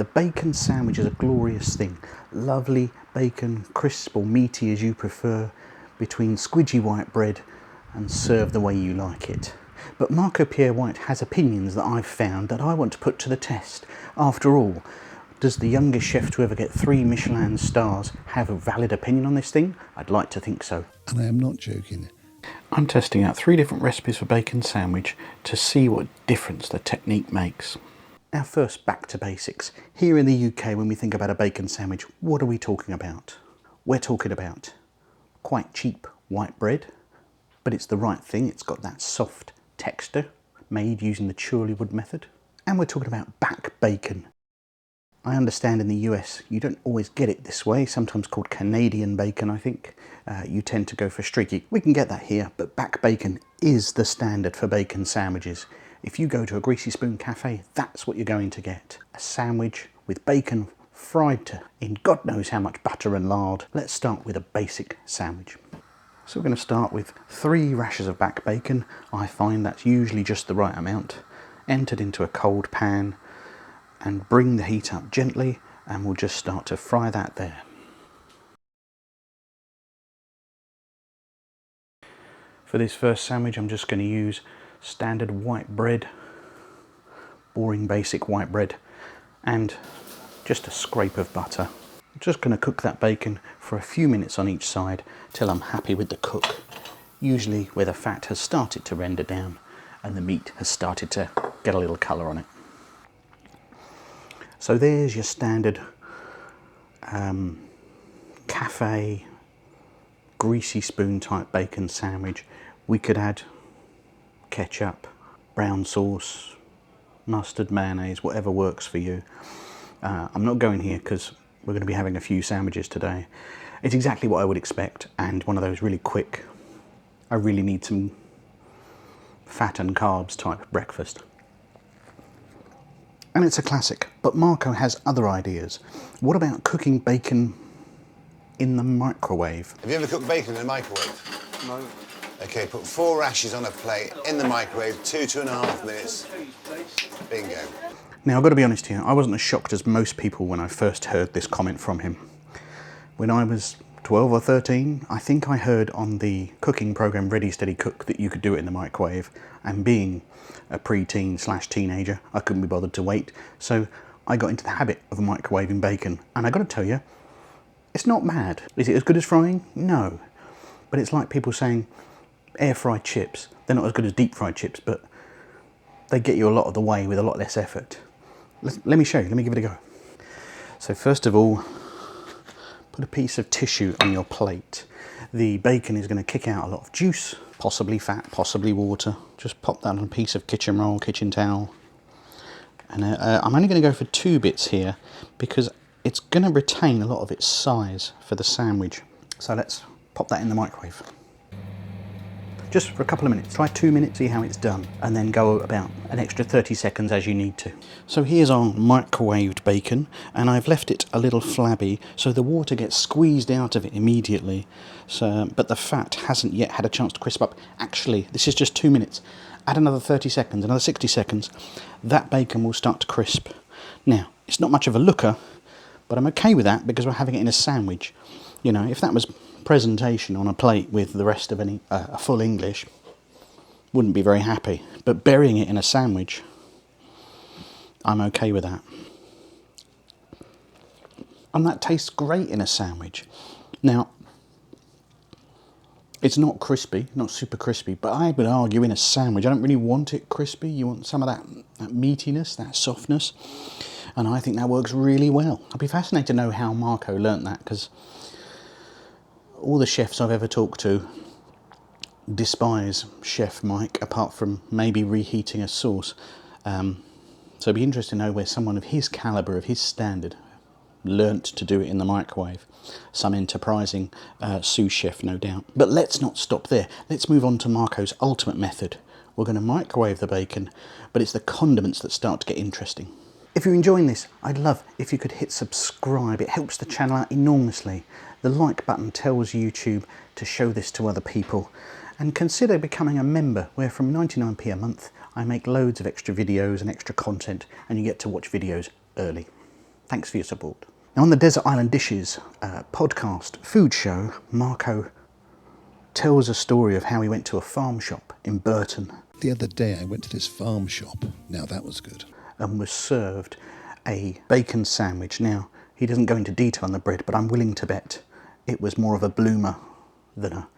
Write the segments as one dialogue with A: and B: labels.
A: The bacon sandwich is a glorious thing. Lovely bacon, crisp or meaty as you prefer, between squidgy white bread, and served the way you like it. But Marco Pierre White has opinions that I've found that I want to put to the test. After all, does the youngest chef to ever get 3 Michelin stars have a valid opinion on this thing? I'd like to think so.
B: And I am not joking.
A: I'm testing out 3 different recipes for bacon sandwich to see what difference the technique makes. Now first, back to basics. Here in the UK, when we think about a bacon sandwich, what are we talking about? We're talking about quite cheap white bread, but it's the right thing. It's got that soft texture, made using the Chorleywood method. And we're talking about back bacon. I understand in the US you don't always get it this way, sometimes called Canadian bacon, I think. You tend to go for streaky. We can get that here, but back bacon is the standard for bacon sandwiches. If you go to a Greasy Spoon cafe, that's what you're going to get. A sandwich with bacon fried to in God knows how much butter and lard. Let's start with a basic sandwich. So we're going to start with 3 rashers of back bacon. I find that's usually just the right amount. Entered into a cold pan, and bring the heat up gently, and we'll just start to fry that there. For this first sandwich, I'm just going to use standard white bread, boring basic white bread, and just a scrape of butter. I'm just going to cook that bacon for a few minutes on each side till I'm happy with the cook, usually where the fat has started to render down and the meat has started to get a little colour on it. So there's your standard cafe greasy spoon type bacon sandwich. We could add ketchup, brown sauce, mustard, mayonnaise, whatever works for you. I'm not going here because we're going to be having a few sandwiches today. It's exactly what I would expect, and one of those really quick, I really need some fat and carbs type breakfast. And it's a classic, but Marco has other ideas. What about cooking bacon in the microwave?
C: Have you ever cooked bacon in the microwave?
D: No.
C: Okay, put 4 rashers on a plate in the microwave, 2–2.5 minutes. Bingo.
A: Now, I've got to be honest here, I wasn't as shocked as most people when I first heard this comment from him. When I was 12 or 13, I think I heard on the cooking program Ready Steady Cook that you could do it in the microwave, and being a pre-teen / teenager, I couldn't be bothered to wait, so I got into the habit of microwaving bacon, and I got to tell you, it's not bad. Is it as good as frying? No. But it's like people saying air fried chips. They're not as good as deep fried chips, but they get you a lot of the way with a lot less effort. Let me show you, let me give it a go. So first of all, put a piece of tissue on your plate. The bacon is going to kick out a lot of juice, possibly fat, possibly water. Just pop that on a piece of kitchen roll, kitchen towel. And I'm only going to go for 2 bits here because it's going to retain a lot of its size for the sandwich. So let's pop that in the microwave. Just for a couple of minutes, try 2 minutes, see how it's done, and then go about an extra 30 seconds as you need to. So here's our microwaved bacon, and I've left it a little flabby, so the water gets squeezed out of it immediately, but the fat hasn't yet had a chance to crisp up. Actually, this is just 2 minutes. Add another 30 seconds, another 60 seconds, that bacon will start to crisp. Now, it's not much of a looker, but I'm okay with that because we're having it in a sandwich. You know, if that was presentation on a plate with the rest of a full English, wouldn't be very happy. But burying it in a sandwich, I'm okay with that. And that tastes great in a sandwich. Now, it's not crispy, not super crispy, but I would argue in a sandwich, I don't really want it crispy. You want some of that meatiness, that softness. And I think that works really well. I'd be fascinated to know how Marco learnt that, because all the chefs I've ever talked to despise Chef Mike, apart from maybe reheating a sauce. So it'd be interesting to know where someone of his calibre, of his standard, learnt to do it in the microwave. Some enterprising sous chef, no doubt. But let's not stop there. Let's move on to Marco's ultimate method. We're going to microwave the bacon, but it's the condiments that start to get interesting. If you're enjoying this, I'd love if you could hit subscribe. It helps the channel out enormously. The like button tells YouTube to show this to other people. And consider becoming a member, where from 99p a month, I make loads of extra videos and extra content, and you get to watch videos early. Thanks for your support. Now on the Desert Island Dishes podcast food show, Marco tells a story of how he went to a farm shop in Burton.
B: The other day I went to this farm shop. Now that was good.
A: And was served a bacon sandwich. Now, he doesn't go into detail on the bread, but I'm willing to bet it was more of a bloomer than a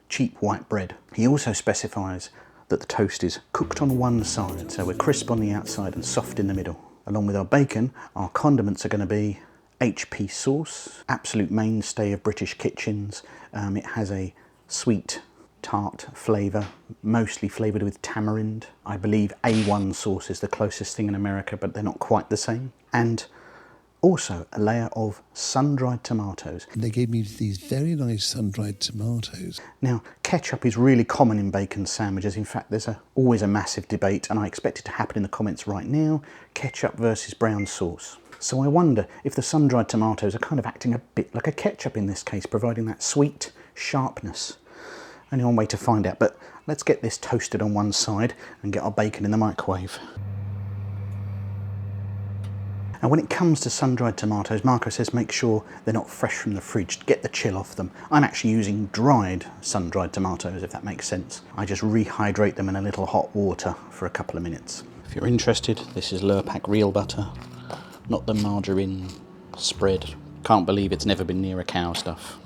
A: cheap white bread. He also specifies that the toast is cooked on one side, so we're crisp on the outside and soft in the middle. Along with our bacon, our condiments are going to be HP sauce, absolute mainstay of British kitchens. It has a sweet tart flavour, mostly flavoured with tamarind. I believe A1 sauce is the closest thing in America, but they're not quite the same. And also a layer of sun-dried tomatoes.
B: And they gave me these very nice sun-dried tomatoes.
A: Now, ketchup is really common in bacon sandwiches. In fact, there's always a massive debate, and I expect it to happen in the comments right now, ketchup versus brown sauce. So I wonder if the sun-dried tomatoes are kind of acting a bit like a ketchup in this case, providing that sweet sharpness. Only one way to find out, but let's get this toasted on one side and get our bacon in the microwave. And when it comes to sun-dried tomatoes, Marco says make sure they're not fresh from the fridge, get the chill off them. I'm actually using dried sun-dried tomatoes, if that makes sense. I just rehydrate them in a little hot water for a couple of minutes. If you're interested, this is Lurpak real butter, not the margarine spread. Can't believe it's never been near a cow stuff.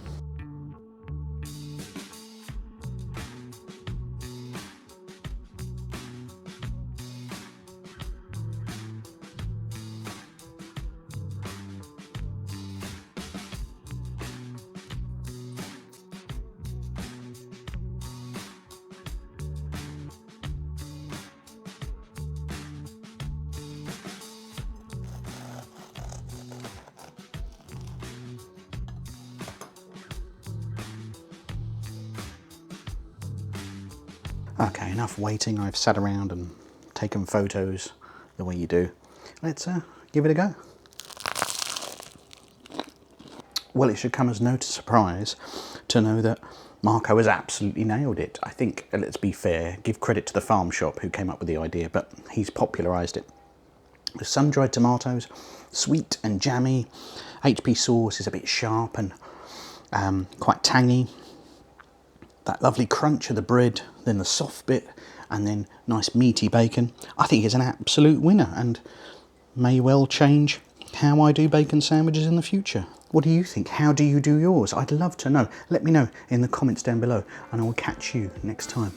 A: Okay, enough waiting. I've sat around and taken photos the way you do. Let's give it a go. Well, it should come as no surprise to know that Marco has absolutely nailed it. I think, let's be fair, give credit to the farm shop who came up with the idea, but he's popularised it. The sun-dried tomatoes, sweet and jammy. HP sauce is a bit sharp and quite tangy. That lovely crunch of the bread, then the soft bit, and then nice meaty bacon. I think it's an absolute winner and may well change how I do bacon sandwiches in the future. What do you think? How do you do yours? I'd love to know. Let me know in the comments down below, and I will catch you next time.